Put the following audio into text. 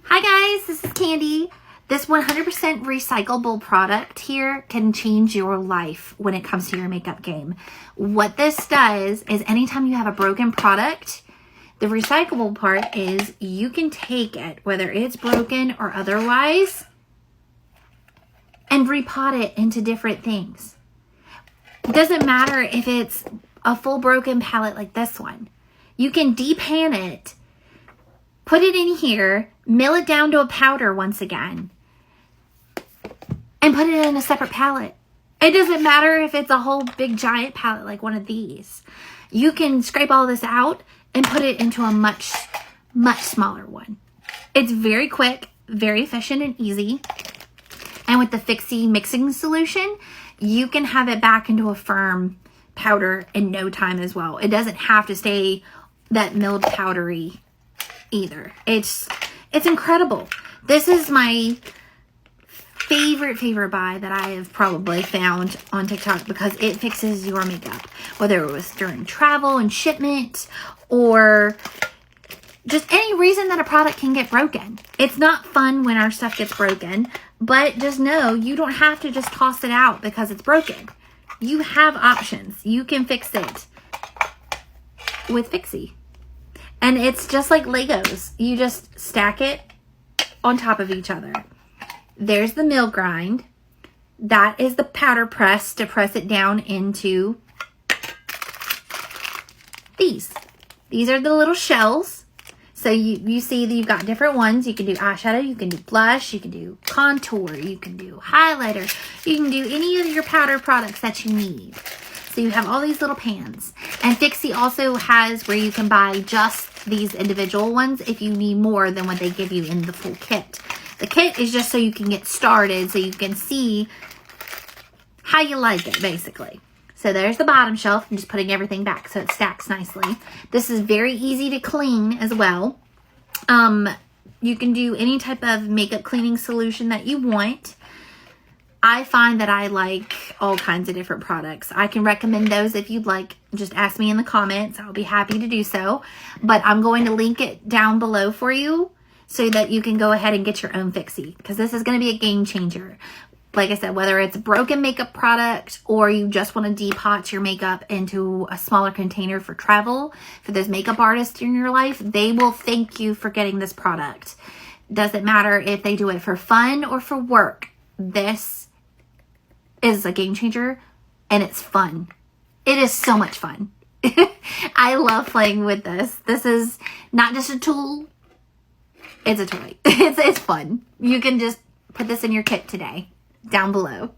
Hi guys, this is Candy. This 100% recyclable product here can change your life when it comes to your makeup game. What this does is anytime you have a broken product, the recyclable part is you can take it, whether it's broken or otherwise, and repot it into different things. It doesn't matter if it's a full broken palette like this one. You can depan it, put it in here, mill it down to a powder once again, and put it in a separate palette. It doesn't matter if it's a whole big giant palette like one of these. You can scrape all this out and put it into a much smaller one. It's very quick, very efficient and easy. And with the FIXY mixing solution, you can have it back into a firm powder in no time as well. It doesn't have to stay that milled powdery either. It's incredible. This is my favorite buy that I have probably found on TikTok because it fixes your makeup, whether it was during travel and shipment or just any reason that a product can get broken. It's not fun when our stuff gets broken, but just know you don't have to just toss it out because it's broken. You have options. You can fix it with FIXY. And it's just like Legos. You just stack it on top of each other. There's the mill grind. That is the powder press to press it down into these. These are the little shells. So you see that you've got different ones. You can do eyeshadow, you can do blush, you can do contour, you can do highlighter, you can do any of your powder products that you need. So you have all these little pans. And FIXY also has where you can buy just these individual ones if you need more than what they give you in the full kit. The kit is just so you can get started, so you can see how you like it, basically. So there's the bottom shelf. I'm just putting everything back so it stacks nicely. This is very easy to clean as well. You can do any type of makeup cleaning solution that you want. I find that I like all kinds of different products. I can recommend those if you'd like. Just ask me in the comments. I'll be happy to do so. But I'm going to link it down below for you so that you can go ahead and get your own FIXY, because this is going to be a game changer. Like I said, whether it's a broken makeup product or you just want to depot your makeup into a smaller container for travel, for those makeup artists in your life, they will thank you for getting this product. Doesn't matter if they do it for fun or for work. This is a game changer and it's fun. It is so much fun. I love playing with this. This is not just a tool. It's a toy. It's fun. You can just put this in your kit today. Down below.